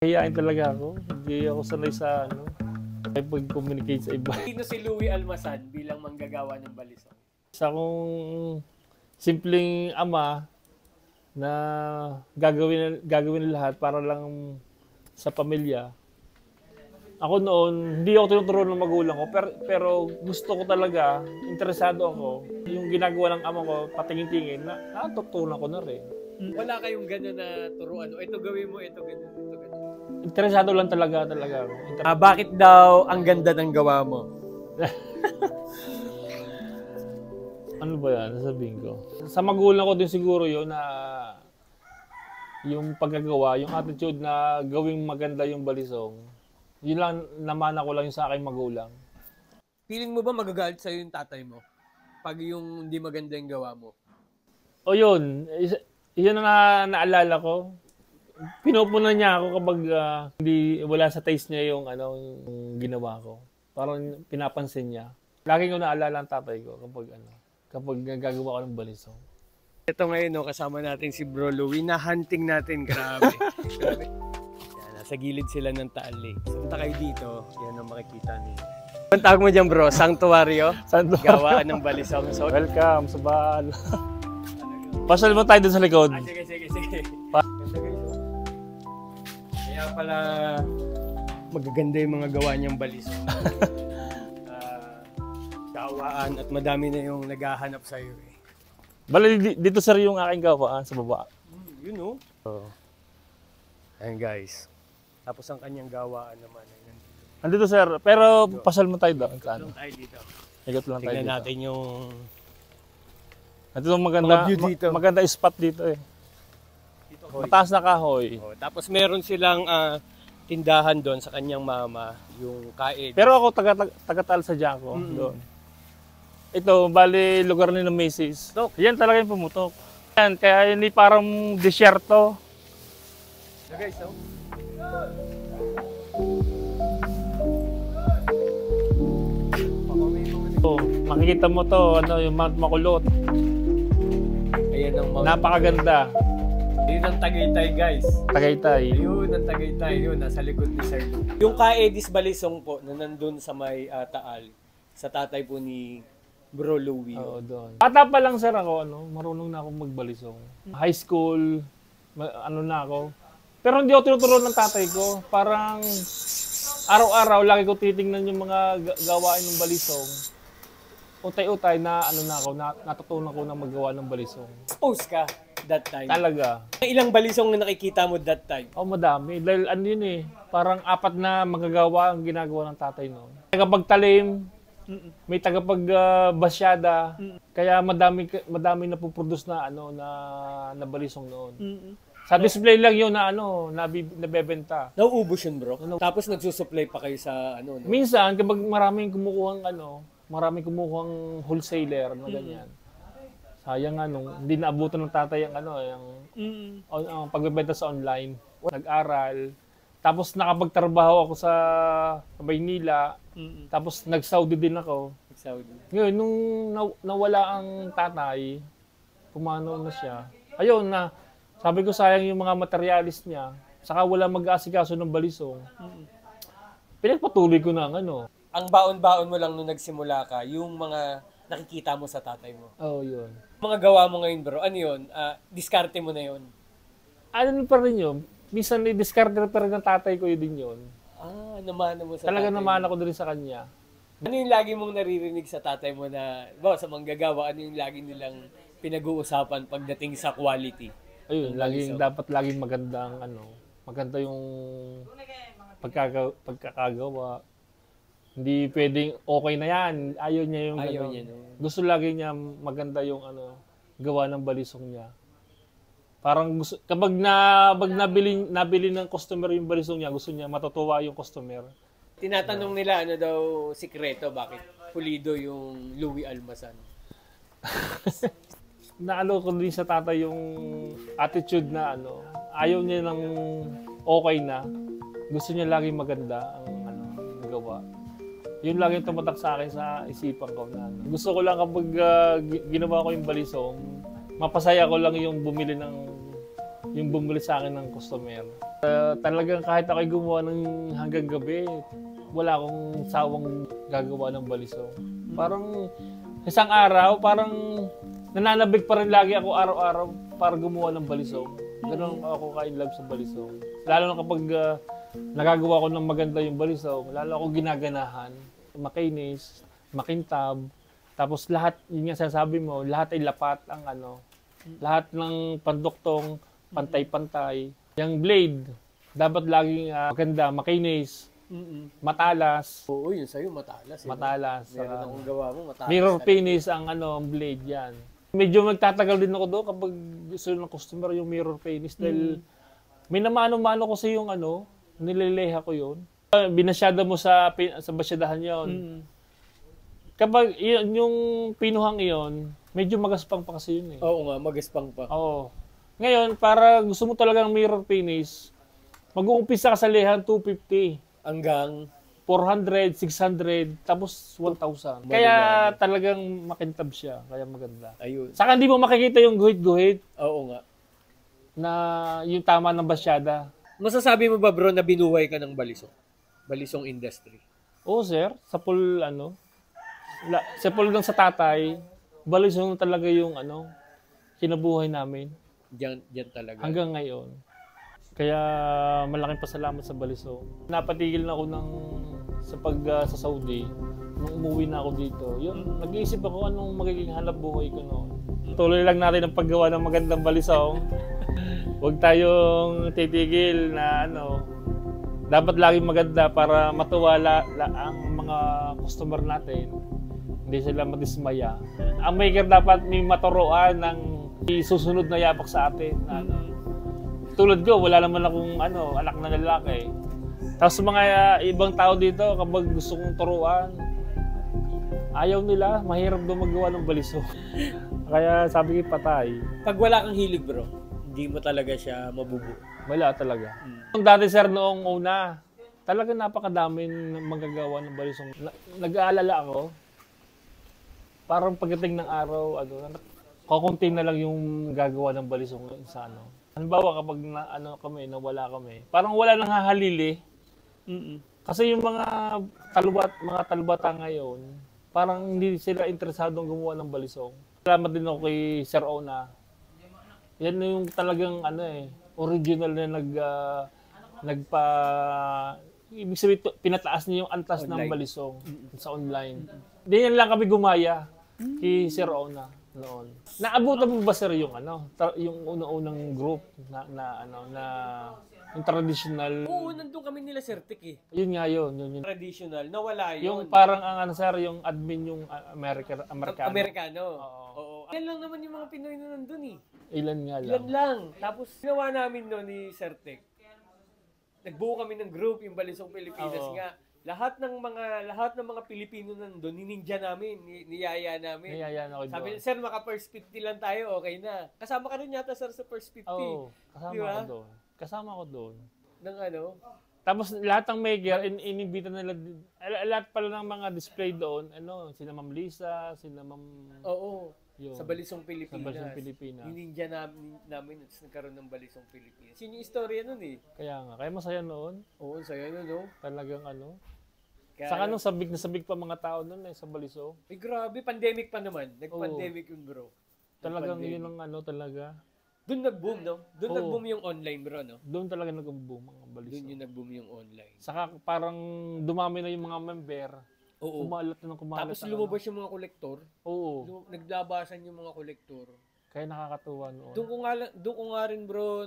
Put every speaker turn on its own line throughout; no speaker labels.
Hiyain talaga ako. Hindi ako sanay sa pag-communicate sa iba.
Sino si Louie Almasan bilang manggagawa ng balisong?
Isa akong simpleng ama na gagawin lahat para lang sa pamilya. Ako noon, hindi ako tinuturuan ng magulang ko, pero gusto ko talaga, interesado ako. Yung ginagawa ng ama ko, patingin-tingin, natutunan ko na rin.
Wala kayong gano'n na turuan, ito gawin mo, ito ganun, ito ganun.
Interesado lang talaga ako.
Bakit daw ang ganda ng gawa mo?
Ano ba yan? Sasabihin ko. Sa magulang ko din siguro yun na yung paggagawa, yung attitude na gawing maganda yung balisong. Yun lang, namana ko lang yung sa aking magulang.
Feeling mo ba magagalit sa'yo yung tatay mo? Pag yung hindi maganda yung gawa mo?
O yun, yun na naalala ko. Pinupunan niya ako kapag wala sa taste niya yung ginawa ko. Parang pinapansin niya. Lagi ko naalala ang tatay ko kapag gagawa ko ng balisong.
Ito ngayon, kasama natin si Bro Louie na hunting natin. Grabe. Grabe. Yan, nasa gilid sila ng Taal Lake. Punta kayo dito, yan ang makikita niyo. Ang tawag mo dyan, bro? Sanctuario? Gawaan ng balisong. So,
welcome sa Baal. Pasal mo tayo dun sa likod.
Sige. Ganda guys, oh. Kaya pala magaganda yung mga gawa niyang balisong. Gawaan at madami na yung naghahanap sa'yo eh.
Bali, dito sir yung aking gawaan sa baba.
Yun know? Oh. Ayan guys. Tapos ang kanyang gawaan naman ay nandito.
Nandito sir, pero pasal mo tayo doon.
Ikot tayo dito.
Ikot lang tayo
Tignan
dito.
natin yung
Ito yung maganda,
view dito.
maganda spot dito eh.
dito
Mataas na kahoy.
Oh, tapos meron silang tindahan doon sa kanyang mama, yung kaed.
Pero ako taga-Taal sa Jaco doon. Ito, bali lugar ni ng Macy's. Yan talaga yung pumutok. Yan, kaya hindi parang disyerto.
So guys, oh.
So, makikita mo to, yung Mount Makulot.
Ayan ang Mount.
Napakaganda.
Yun ang Tagaytay, guys.
Tagaytay.
Yun ang Tagaytay. Yun, nasa likod ni Sir Lou. Yung Kaedis Balisong po, na nandun sa may Taal, sa tatay po ni Bro Louie.
Oo, doon. Bata pa lang sir ako, marunong na akong magbalisong. High school, na ako. Pero hindi ako tinuturuan ng tatay ko. Parang araw-araw, lagi ko titingnan yung mga gawain ng balisong. Utay-utay na natutunan ko na maggawa ng balisong.
Expose ka that time?
Talaga.
Ilang balisong na nakikita mo that time?
Madami. Dahil yun parang 4 na magagawa ang ginagawa ng tatay noon. Tagapagtalim, may tagapagbasyada, kaya madami na puproduce na na balisong noon. Sa display lang yun na nabebenta.
Nauubos yun, bro. Tapos nagsusupply pa kayo sa
Minsan kapag maraming kumukuhang wholesaler na ganyan. Sayang hindi naabutan ng tatay ang pagbebenta sa online. Nag-aral. Tapos nakapagtrabaho ako sa Maynila. Tapos nag-Saudi din ako. Ngayon, nung nawala ang tatay, pumanaw na siya. Ayun na, sabi ko sayang yung mga materialis niya. Saka wala mag-aasikaso ng balisong. Pinagpatuloy ko na
Ang baon-baon mo lang nung nagsimula ka, yung mga nakikita mo sa tatay mo.
Yun.
Mga gawa mo ngayon, bro, ano yun? Diskarte mo na yun?
Ano pa rin yun? Minsan i-discard pa rin ng tatay ko din yun.
Namana mo sa
Talaga
tatay
namana
mo.
ko din sa kanya.
Ano yung lagi mong naririnig sa tatay mo na, sa manggagawa, ano yung lagi nilang pinag-uusapan pagdating sa quality?
Ayun, dapat laging maganda maganda yung pagkakagawa. Hindi pwedeng okay na yan. Ayaw niya yung Gusto lagi niya maganda yung gawa ng balisong niya. Parang gusto, kapag nabili ng customer yung balisong niya, gusto niya matutuwa yung customer.
Tinatanong nila daw sikreto, bakit pulido yung Louie Almasan?
Naalo ko din sa tatay yung attitude na ayaw niya ng okay na. Gusto niya lagi maganda ang gawa. Yun lagi yung tumatak sa akin sa isipan ko na gusto ko lang kapag ginawa ko yung balisong, mapasaya ko lang yung bumili sa akin ng customer. Talagang kahit ako'y gumawa ng hanggang gabi, wala akong sawang gagawa ng balisong. Parang isang araw, parang nananabik pa rin lagi ako araw-araw para gumawa ng balisong. Ganun ako ka-in love sa balisong. Lalo na kapag nagagawa ko ng maganda yung balisong, lalo ako ginaganahan. Makinis, makintab, tapos lahat, yun nga sasabi mo, lahat ay lapat ang lahat ng panduktong pantay-pantay. Yung blade, dapat laging maganda, makinis, matalas.
Oo, yun sa'yo matalas.
Matalas.
Meron akong gawa mo, matalas.
Mirror finish ang blade yan. Medyo magtatagal din ako doon kapag gusto ng customer yung mirror finish dahil may namano-mano kasi yung nilileha ko yun. Binasyada mo sa basyadahan yun. Kapag yung pinuhang iyon, medyo magaspang pa kasi yun eh.
Oo nga, magaspang pa.
Oo. Ngayon, para gusto mo talaga ng mirror finish, mag-uumpisa ka sa lehan 250.
Hanggang
400, 600, tapos 1,000. Kaya talagang makintab siya, kaya maganda.
Ayun.
Saka hindi mo makikita yung guhit-guhit
Oo nga.
na yung tama ng basyada.
Masasabi mo ba bro na binuhay ka ng balisong? Balisong industry?
Oo sir, sa pool lang sa tatay, balisong talaga yung kinabuhay namin.
Diyan talaga.
Hanggang ngayon. Kaya malaking pasalamat sa balisong. Napatigil na ako sa Saudi. Nung umuwi na ako dito, yun, nag-iisip ako anong magiging hanap buhay ko noon. Tuloy lang natin ang paggawa ng magandang balisong. Huwag tayong titigil na dapat laging maganda para matuwala ang mga customer natin. Hindi sila madismaya. Ang maker dapat may maturuan ng susunod na yapak sa atin. Tulad ko, wala naman akong anak na lalaki. Tapos mga ibang tao dito, kapag gusto kong turuan, ayaw nila, mahirap daw magawa ng balisong. Kaya sabi ko, patay.
Pag wala kang hilig bro, hindi mo talaga siya mabubuo.
Wala talaga. Dati sir, noong una, talaga napakadaming magagawa ng balisong. Nag-aalala ako, parang pagdating ng araw, kukunti na lang yung gagawa ng balisong sa Halimbawa kapag nawala kami, parang wala nang hahalili. Kasi yung mga talbata ngayon, parang hindi sila interesadong gumawa ng balisong. Salamat din ako kay Sir Ona. Yan yung talagang original na ibig sabihin, pinataas niya yung antas ng balisong sa online. Hindi yan lang kami gumaya kay Sir Ona noon. Naabutan mo ba sir yung yung una-unang group na yung traditional?
Oo, nandun kami nila Sir Tek eh.
Yun nga yun.
Traditional, nawala yun.
Yung parang sir, yung admin yung Amerikano.
Amerikano. Oo. Ilan lang naman yung mga Pinoy na nandun eh.
Ilan nga lang.
Ilan lang. Tapos ginawa namin no ni Sir Tek. Nagbuo kami ng group, yung Balisong Pilipinas nga. Lahat ng mga Pilipino nandun, nininja namin, niyaya namin.
Niyaya na ako
Sabi
doon.
sir, maka first 50 lang tayo, okay na. Kasama ka rin yata sir sa first 50.
Oo, kasama
diba?
ako doon. Kasama ako doon.
Ng
Tapos lahat ng maker, inibita nila, lahat pala ng mga display doon, sina Ma'am Lisa, sina Ma'am...
Oo.
Yun.
Sa Balisong Pilipinas.
Sa Balisong Pilipinas.
Nininja namin at nagkaroon ng Balisong Pilipinas. Yun yung istorya nun eh.
Kaya masaya noon.
Oo, saya nun no.
Talagang
Kaya,
saka sabig na sabig pa mga tao noon sa Balisong.
grabe, pandemic pa naman. Nag-pandemic yun bro.
Talagang yun ang talaga.
Doon nag-boom, no? Doon
Oo.
nag-boom yung online bro, no?
Doon talaga nag-boom ang Balisong.
Doon yung nag-boom yung online.
Saka parang dumami na yung mga member.
Oo.
Kumalat na ng kumalat.
Tapos lumabas yung mga kolektor.
Oo.
Naglabasan yung mga kolektor.
Kaya nakakatuwa noon.
Doon ko nga rin bro,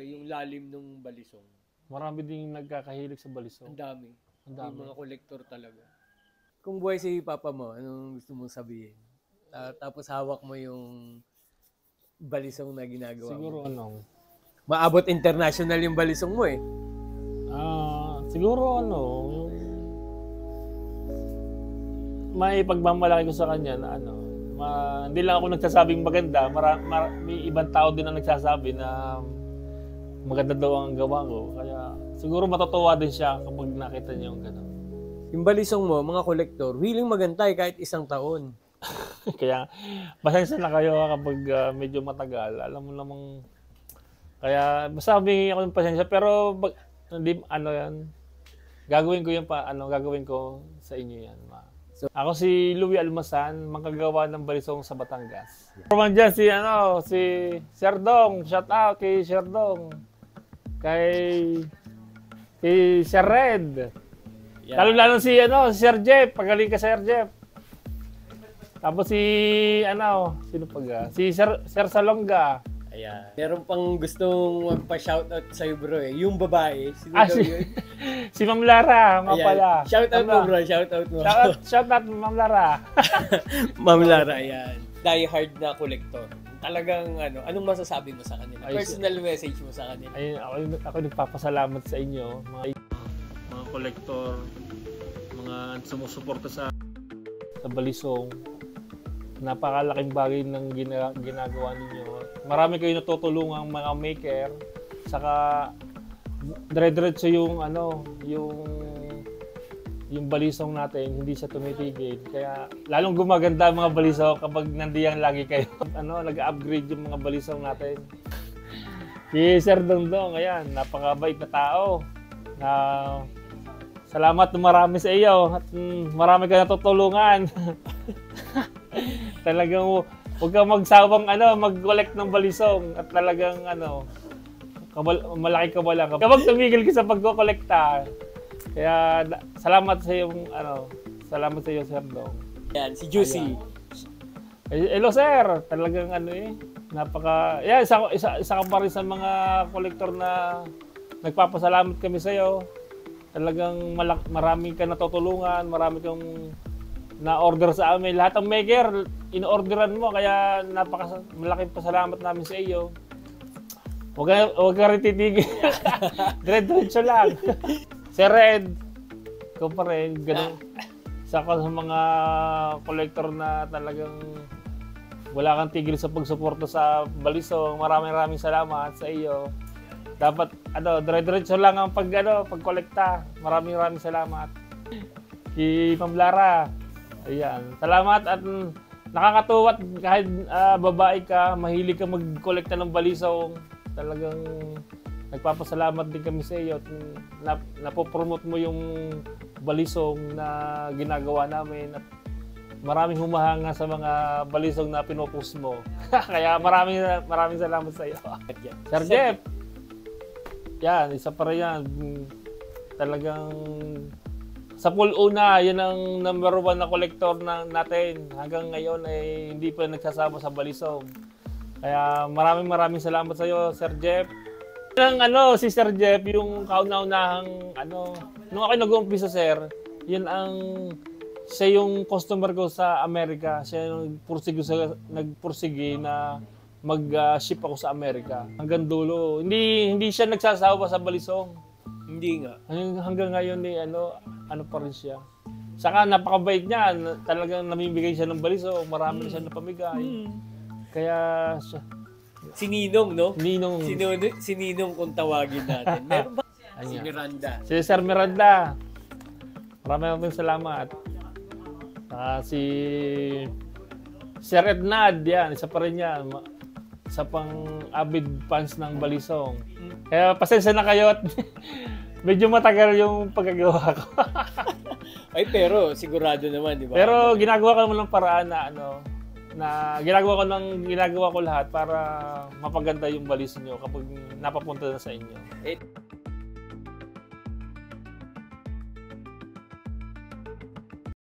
yung lalim nung Balisong.
Marami ding nagkakahilig sa Balisong.
Ang dami.
Ang dami.
Yung mga kolektor talaga. Kung buhay si Papa mo, anong gusto mong sabihin? Tapos hawak mo yung Balisong na ginagawa
Siguro
mo. Maabot international yung Balisong mo eh.
Siguro yung may pagmamalaki ko sa kanya na hindi lang ako nagsasabing maganda, may ibang tao din na nagsasabi na maganda daw ang gawa ko. Kaya siguro matutuwa din siya kapag nakita niya yung gano'n.
Yung Balisong mo, mga kolektor, willing magantay kahit isang taon.
Kaya pasensya na kayo kapag medyo matagal. Alam mo namang Kaya basta humingi ako ng pasensya pero hindi ano yan. Gagawin ko yan gagawin ko sa inyo yan. Ako si Louie Almasan, manggagawa ng balisong sa Batangas. Roman dyan si Sir Dong, shout out kay Sir Dong. Kay Sir Red. Yeah. Lalo si Sir Jeff, pagaling ka Sir Jeff. Tapos sino pa si Sir Salonga.
Ayan. Meron pang gustong magpa-shoutout sa'yo bro eh. Yung babae. Sino daw yun?
Si Ma'am Lara, nga pala.
Shoutout mo bro, shoutout mo.
Shoutout Ma'am Lara.
Ma'am Lara, ayan. Die hard na collector. Talagang anong masasabi mo sa kanila? Personal message mo sa kanila?
Ayun, ako nagpapasalamat sa inyo, mga collector, mga sumusuporta sa balisong. Napakalaking bagay ng ginagawa ninyo. Marami kayo natutulungang mga maker, saka dire-diretso yung balisong natin, hindi siya tumitigil. Kaya lalong gumaganda ang mga balisong kapag nandiyan lagi kayo. Nag-upgrade yung mga balisong natin. Si Sir Dongdong, ayan, napakabait na tao. Salamat na marami sa iyo at marami ka natutulungan. Talagang huwag kang magsawang mag-collect ng balisong at talagang malaki kabala ka. Kapag tumigil ka sa pagko-kolekta. Kaya salamat sa iyo Sir Dong.
Yan, si Juicy.
Hello sir, talagang isa ka pa rin sa mga kolektor na nagpapasalamat kami sa iyo. Talagang marami ka natutulungan, marami kang na-order sa amin. Lahat ng maker, in-orderan mo. Kaya malaking pasalamat namin sa iyo. Huwag ka rin titigil. Diretso lang. Si Red, ikaw pa rin. Ganun. Isa ka sa mga collector na talagang wala kang tigil sa pagsuporta sa balisong. Maraming salamat sa iyo. Dapat, dire-diretso lang ang pag-kolekta. Maraming salamat. Kay Ma'am Lara. Ayan. Salamat at nakakatuwa kahit babae ka, mahilig ka mag-kolekta ng balisong. Talagang nagpapasalamat din kami sa iyo at napopromote mo yung balisong na ginagawa namin at maraming humahanga sa mga balisong na pinopost mo. Kaya maraming salamat sa iyo. Sir Jeff. Yan, isa pa rin yan. Talagang sa pool una, yan ang number 1 na collector natin. Hanggang ngayon ay hindi pa nagsasama sa balisong. Kaya maraming salamat sa iyo, Sir Jeff. Si Sir Jeff, yung kauna-unahang nung ako nag-uumpisa, sir, siya yung customer ko sa Amerika. Siya yung nagpursige na mag-ship ako sa Amerika. Hanggang dulo. Hindi siya nagsasawa sa balisong.
Hindi nga.
Hanggang ngayon pa rin siya. Saka napakabait niya. Talagang namimigay siya ng balisong. Marami na siya napamigay. Kaya siya.
Si Ninong, no?
Ninong.
Si Ninong kung tawagin natin. Meron ba? Si Miranda.
Si Sir Miranda. Maraming salamat. Si Sir Ednad, yan. Isa pa rin yan. Isa pang avid fans ng balisong. Kaya pasensya na kayo at medyo matagal yung paggagawa ko.
Ay, pero sigurado naman, di ba?
Pero ginagawa ko naman ng paraan na ginagawa ko lahat para mapaganda yung balis niyo kapag napapunta na sa inyo.